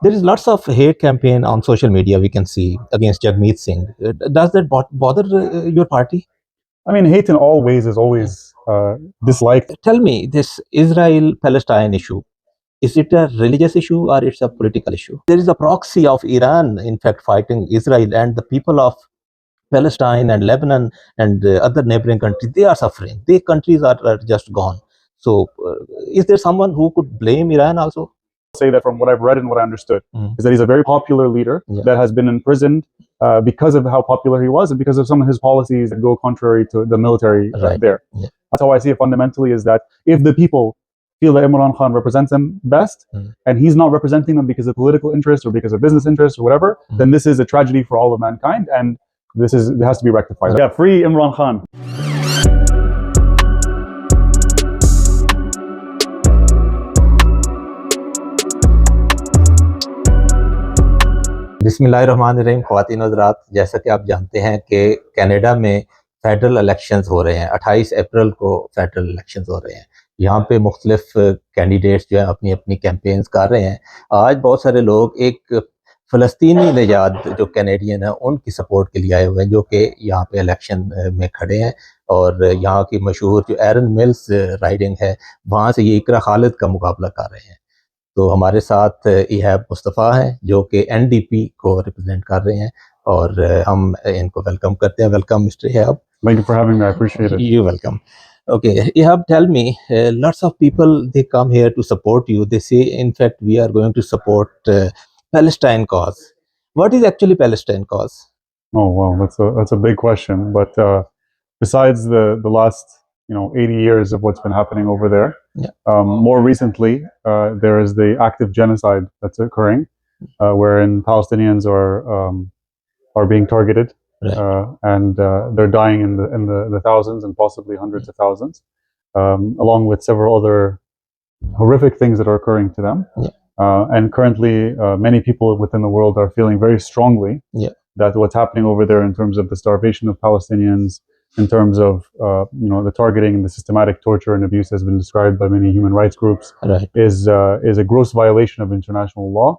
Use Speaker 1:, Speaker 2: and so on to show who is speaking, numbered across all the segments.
Speaker 1: There is lots of hate campaign on social media we can see against Jagmeet Singh. Does that bother your party?
Speaker 2: I mean, hate in all ways is always disliked.
Speaker 1: Tell me, this Israel-Palestine issue, is it a religious issue or it's a political issue? There is a proxy of Iran, in fact, fighting Israel, and the people of Palestine and Lebanon and other neighboring countries, they are suffering. Their countries are just gone. So, is there someone who could blame Iran also?
Speaker 2: Say that from what I've read and what I understood is that he's a very popular leader that has been imprisoned because of how popular he was and because of some of his policies that go contrary to the military there. That's how I see it fundamentally, is that if the people feel that Imran Khan represents them best and he's not representing them because of political interest or because of business interest or whatever, then this is a tragedy for all of mankind, and it has to be rectified. Yeah, free Imran Khan.
Speaker 1: बिस्मिल्लाहिर्रहमानिर्रहीम। ख्वातीन हज़रात, जैसा कि आप जानते हैं कि Canada में federal elections हो रहे हैं। 28 अप्रैल को फेडरल इलेक्शंस हो रहे हैं। यहाँ पे मुख्तलिफ कैंडिडेट्स जो है अपनी अपनी कैंपेन्स कर रहे हैं। आज बहुत सारे लोग एक फ़लस्तीनी निजात जो कैनेडियन है उनकी सपोर्ट के लिए आए हुए हैं, जो कि यहाँ पे इलेक्शन में खड़े हैं। और यहाँ की मशहूर जो एरन मिल्स राइडिंग है, वहाँ से ये इकरा खालिद का मुकाबला कर रहे हैं। तो हमारे साथ इहाब मुस्तफ़ा हैं जो कि एनडीपी को रिप्रेजेंट कर रहे हैं, और हम इनको वेलकम करते हैं। Welcome mister Ihab.
Speaker 2: Thank you for having me. I appreciate it.
Speaker 1: You're welcome. Okay, Ihab, tell me, lots of people, they come here to support you. They say, in fact, we are going to support Palestine cause. What is actually Palestine cause?
Speaker 2: Oh, wow, that's a big question. But besides the last 80 years of what's been happening over there, more recently there is the active genocide that's occurring, wherein Palestinians are being targeted. And they're dying in the thousands and possibly hundreds of thousands, along with several other horrific things that are occurring to them. And currently, many people within the world are feeling very strongly that what's happening over there in terms of the starvation of Palestinians, in terms of the targeting and the systematic torture and abuse has been described by many human rights groups, is a gross violation of international law,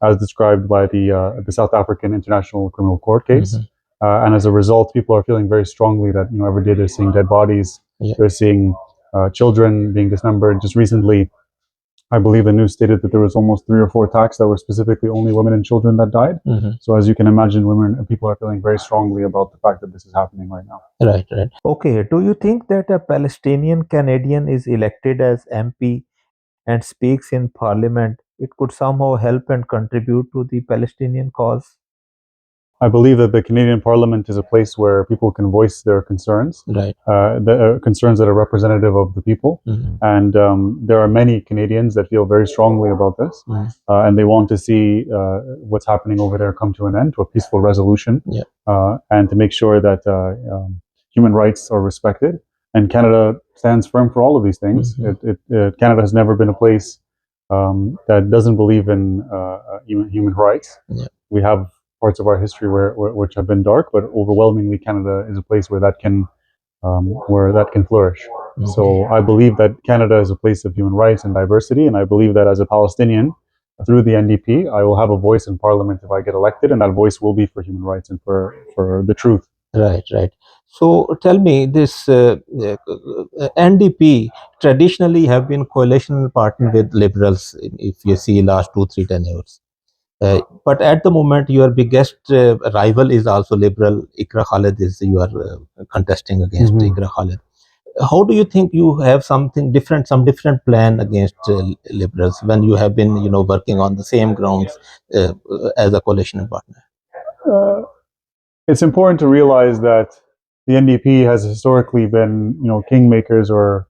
Speaker 2: as described by the South African International Criminal Court case. And as a result, people are feeling very strongly that every day they're seeing dead bodies, they're seeing children being dismembered. Just recently, I believe the news stated that there was almost 3 or 4 attacks that were specifically only women and children that died. So as you can imagine, women and people are feeling very strongly about the fact that this is happening right now.
Speaker 1: Right. Okay, do you think that a Palestinian Canadian is elected as MP and speaks in parliament, it could somehow help and contribute to the Palestinian cause?
Speaker 2: I believe that the Canadian Parliament is a place where people can voice their concerns, the concerns that are representative of the people. And there are many Canadians that feel very strongly about this, and they want to see what's happening over there come to an end, to a peaceful resolution, and to make sure that human rights are respected. And Canada stands firm for all of these things. Canada has never been a place that doesn't believe in human rights. We have parts of our history which have been dark, but overwhelmingly Canada is a place where that can flourish. So I believe that Canada is a place of human rights and diversity, and I believe that as a Palestinian, through the NDP, I will have a voice in Parliament if I get elected, and that voice will be for human rights and for the truth.
Speaker 1: Right. So tell me, this NDP traditionally have been coalition partner with liberals, if you see last 2-3 tenures. But at the moment, your biggest rival is also liberal. Iqra Khalid you are contesting against Iqra Khalid. How do you think you have some different plan against liberals when you have been, working on the same grounds as a coalition partner?
Speaker 2: It's important to realize that the NDP has historically been, kingmakers or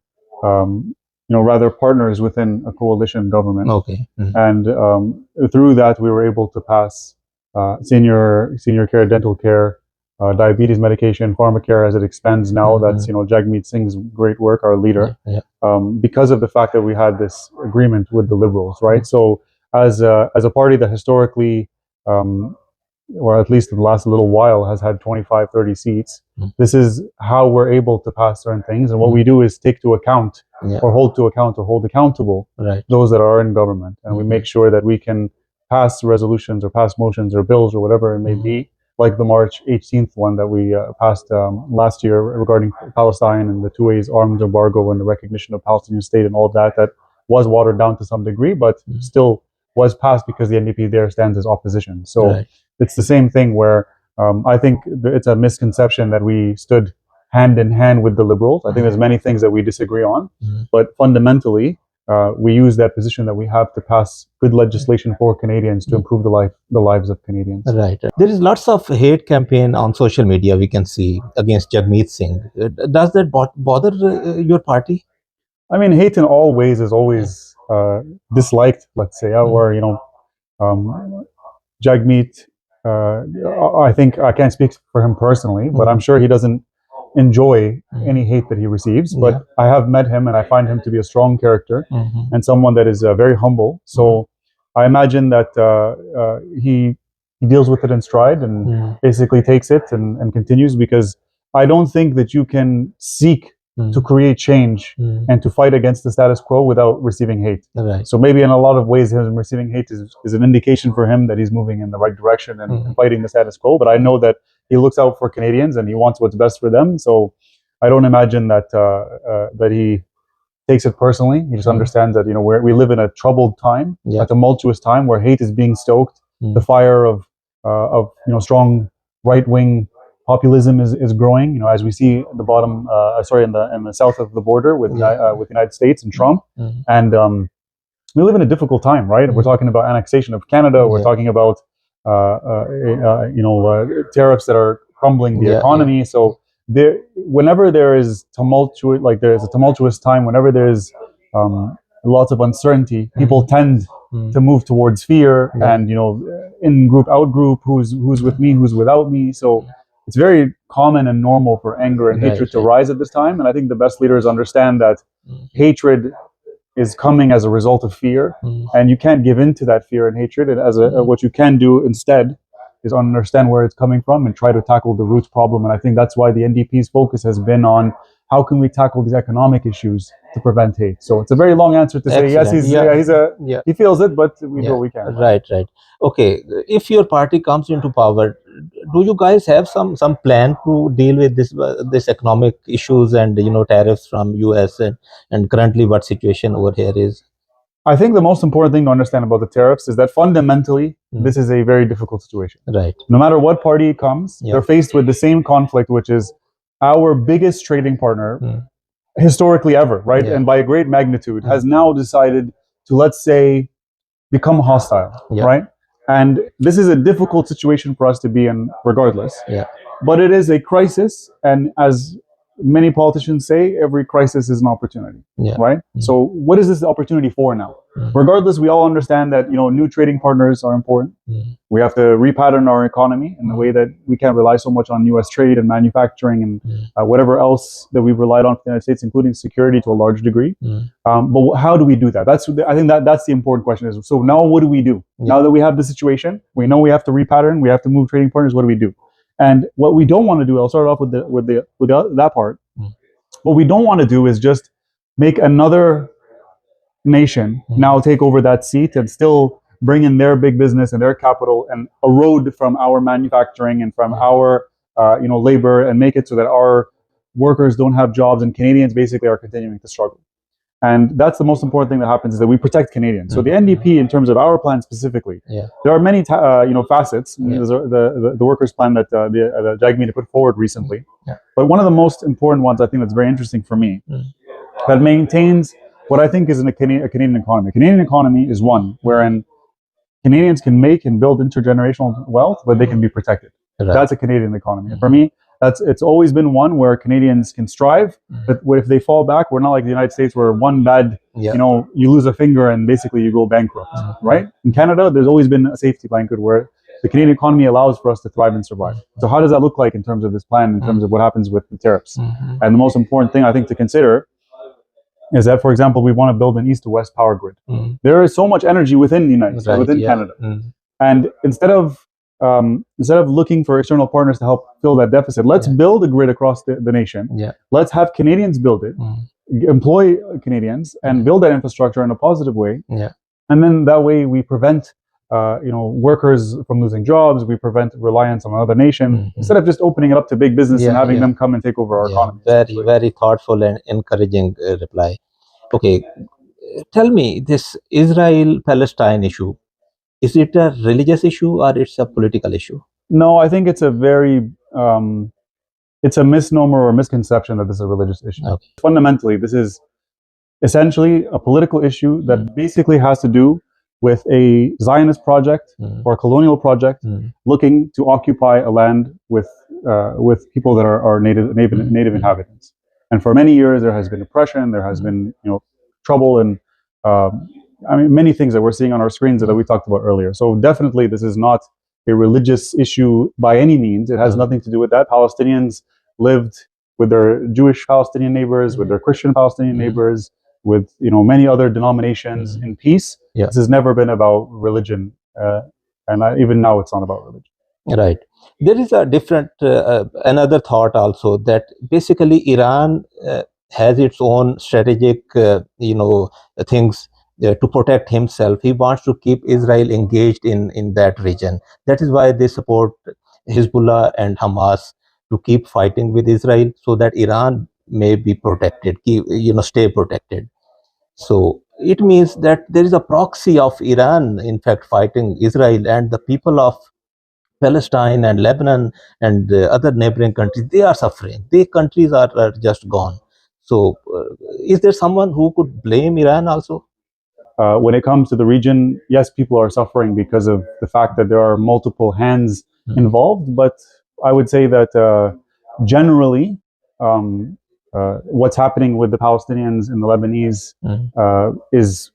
Speaker 2: rather partners within a coalition government. And through that, we were able to pass senior care, dental care, diabetes medication, pharmacare as it expands now. That's Jagmeet Singh's great work, our leader, because of the fact that we had this agreement with the Liberals, right? So as a party that historically or at least in the last little while has had 25-30 seats, this is how we're able to pass certain things. And what we do is take to account or hold to account or hold accountable those that are in government. And we make sure that we can pass resolutions or pass motions or bills or whatever it may be, like the March 18th one that we passed last year regarding Palestine and the 2 ways arms embargo and the recognition of Palestinian state and all of that, that was watered down to some degree, but still was passed because the NDP there stands as opposition. So it's the same thing where I think it's a misconception that we stood hand in hand with the Liberals. I think there's many things that we disagree on, but fundamentally, we use that position that we have to pass good legislation for Canadians to improve the lives of Canadians.
Speaker 1: Right. There is lots of hate campaign on social media we can see against Jagmeet Singh. Does that bother your party?
Speaker 2: I mean, hate in all ways is always disliked, let's say, or, Jagmeet, I think I can't speak for him personally, but I'm sure he doesn't enjoy any hate that he receives. But I have met him and I find him to be a strong character and someone that is very humble. So I imagine that he deals with it in stride and basically takes it and continues, because I don't think that you can seek to create change and to fight against the status quo without receiving hate. So maybe in a lot of ways him receiving hate is an indication for him that he's moving in the right direction and fighting the status quo. But I know that he looks out for Canadians and he wants what's best for them. So I don't imagine that that he takes it personally. He just understands that we live in a troubled time, a tumultuous time where hate is being stoked. The fire of strong right-wing populism is growing. As we see at the bottom, in the south of the border with the United States and Trump, and we live in a difficult time, right? We're talking about annexation of Canada. We're talking about tariffs that are crumbling the economy. So whenever there is there's a tumultuous time, whenever there's lots of uncertainty, people tend to move towards fear and in group, out group, who's with me, who's without me. So it's very common and normal for anger and hatred to rise at this time. And I think the best leaders understand that hatred is coming as a result of fear, and you can't give in to that fear and hatred. And what you can do instead is understand where it's coming from and try to tackle the roots problem. And I think that's why the NDP's focus has been on how can we tackle these economic issues to prevent hate. So it's a very long answer to say yes, he feels it, but we do what we can.
Speaker 1: Right. Okay, if your party comes into power, do you guys have some plan to deal with this economic issues and tariffs from US and currently what situation over here is?
Speaker 2: I think the most important thing to understand about the tariffs is that fundamentally this is a very difficult situation.
Speaker 1: Right.
Speaker 2: No matter what party comes, they're faced with the same conflict, which is our biggest trading partner historically ever, right? And by a great magnitude has now decided to, let's say, become hostile, right? And this is a difficult situation for us to be in regardless. But it is a crisis, and as many politicians say, every crisis is an opportunity, right? So what is this opportunity for now? Regardless, we all understand that new trading partners are important. We have to repattern our economy in the way that we can't rely so much on US trade and manufacturing and whatever else that we've relied on for the United States, including security to a large degree. But how do we do that? I think that's the important question. Is so now what do we do? Now that we have the situation, we know we have to repattern, we have to move trading partners. What do we do? And what we don't want to do, I'll start off with that part. What we don't want to do is just make another nation now take over that seat and still bring in their big business and their capital and erode from our manufacturing and from our labor and make it so that our workers don't have jobs and Canadians basically are continuing to struggle. And that's the most important thing that happens, is that we protect Canadians. So the NDP, in terms of our plan specifically, there are many facets. There's the workers' plan that the Jagmeet put forward recently. But one of the most important ones, I think, that's very interesting for me, that maintains what I think is a Canadian economy. A Canadian economy is one wherein Canadians can make and build intergenerational wealth, but they can be protected. That's a Canadian economy. And for me, it's always been one where Canadians can strive, but if they fall back, we're not like the United States where one bad, you lose a finger and basically you go bankrupt, right? In Canada, there's always been a safety blanket where the Canadian economy allows for us to thrive and survive. So how does that look like in terms of this plan, in terms of what happens with the tariffs? And the most important thing I think to consider is that, for example, we want to build an east to west power grid. There is so much energy within the United States, within Canada. And instead of looking for external partners to help fill that deficit, let's build a grid across the nation. Let's have Canadians build it, employ Canadians, and build that infrastructure in a positive way. And then that way we prevent workers from losing jobs. We prevent reliance on another nation instead of just opening it up to big business and having them come and take over our economy.
Speaker 1: Very, very thoughtful and encouraging reply. Okay, tell me, this Israel-Palestine issue, is it a religious issue or it's a political issue?
Speaker 2: No, I think it's a it's a misnomer or misconception that this is a religious issue.
Speaker 1: Okay.
Speaker 2: Fundamentally, this is essentially a political issue that basically has to do with a Zionist project or a colonial project looking to occupy a land with people that are native inhabitants. And for many years, there has been oppression, there has been trouble, and many things that we're seeing on our screens that we talked about earlier. So definitely, this is not a religious issue by any means. It has nothing to do with that. Palestinians lived with their Jewish Palestinian neighbors, with their Christian Palestinian neighbors, with many other denominations in peace. This has never been about religion, and even now it's not about religion.
Speaker 1: Right. There is a different another thought also, that basically Iran has its own strategic things to protect himself. He wants to keep Israel engaged in that region. That is why they support Hezbollah and Hamas to keep fighting with Israel, so that Iran may be protected, stay protected. So it means that there is a proxy of Iran, in fact, fighting Israel, and the people of Palestine and Lebanon and other neighboring countries, they are suffering. Their countries are just gone. So is there someone who could blame Iran also?
Speaker 2: When it comes to the region, yes, people are suffering because of the fact that there are multiple hands involved. But I would say that generally, what's happening with the Palestinians and the Lebanese is,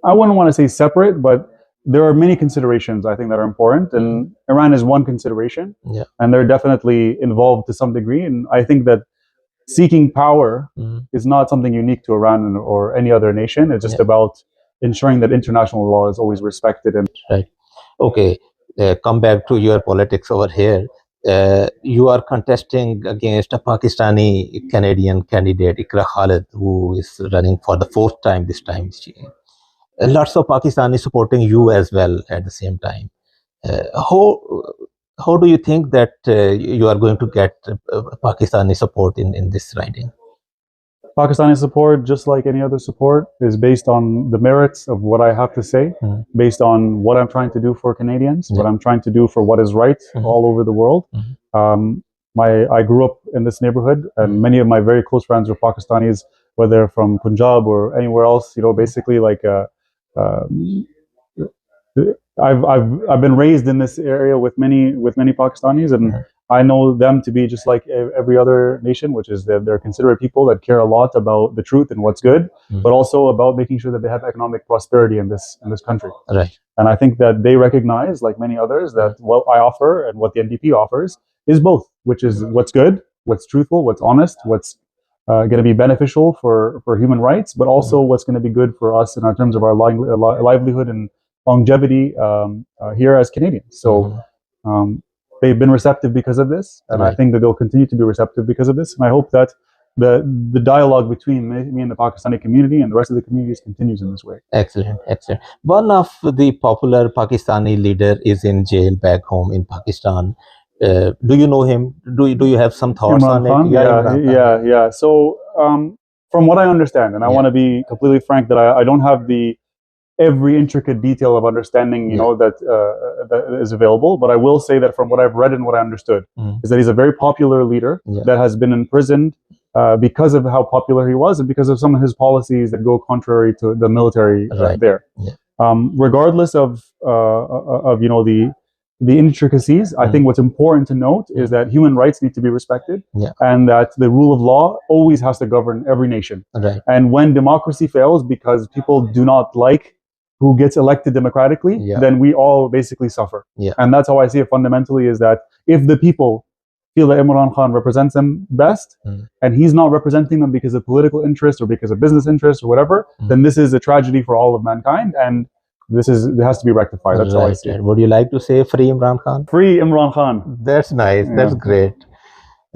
Speaker 2: I wouldn't want to say separate, but there are many considerations I think that are important, and Iran is one consideration, and they're definitely involved to some degree. And I think that seeking power is not something unique to Iran or any other nation. It's just about ensuring that international law is always respected. And
Speaker 1: okay, come back to your politics over here. You are contesting against a Pakistani Canadian candidate, Iqra Khalid, who is running for the 4th time this time. Lots of Pakistanis supporting you as well at the same time. How do you think that you are going to get Pakistani support in this riding?
Speaker 2: Pakistani support, just like any other support, is based on the merits of what I have to say, based on what I'm trying to do for Canadians, what I'm trying to do for what is right all over the world. I grew up in this neighborhood, and many of my very close friends are Pakistanis, whether from Punjab or anywhere else. Basically, like I've been raised in this area with many Pakistanis, and I know them to be just like every other nation, which is that they're considerate people that care a lot about the truth and what's good, but also about making sure that they have economic prosperity in this country.
Speaker 1: Right.
Speaker 2: And I think that they recognize, like many others, that what I offer and what the NDP offers is both, which is what's good, what's truthful, what's honest, what's going to be beneficial for human rights, but also what's going to be good for us in terms of our livelihood and longevity here as Canadians. So they've been receptive because of this, and I think that they'll continue to be receptive because of this. And I hope that the dialogue between me and the Pakistani community and the rest of the communities continues in this way.
Speaker 1: Excellent, excellent. One of the popular Pakistani leader is in jail back home in Pakistan. Do you know him? Do you have some thoughts
Speaker 2: Imran
Speaker 1: on
Speaker 2: Khan?
Speaker 1: it?
Speaker 2: Yeah. So from what I understand, and I want to be completely frank, that I don't have every intricate detail of understanding, that is available. But I will say that from what I've read and what I understood is that he's a very popular leader that has been imprisoned because of how popular he was and because of some of his policies that go contrary to the military there. Regardless of the intricacies, I think what's important to note is that human rights need to be respected, and that the rule of law always has to govern every nation. And when democracy fails because people do not like who gets elected democratically, then we all basically suffer. And that's how I see it fundamentally, is that if the people feel that Imran Khan represents them best, and he's not representing them because of political interest or because of business interest or whatever, then this is a tragedy for all of mankind, and it has to be rectified. That's how I see it.
Speaker 1: Would you like to say free Imran Khan?
Speaker 2: Free Imran Khan.
Speaker 1: That's nice. That's great.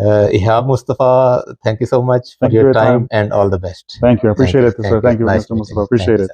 Speaker 1: Ehab Mustapha, thank you so much for your time and all the best.
Speaker 2: Thank you. I appreciate it, sir. Thank you, Mr. Mustapha. Appreciate it.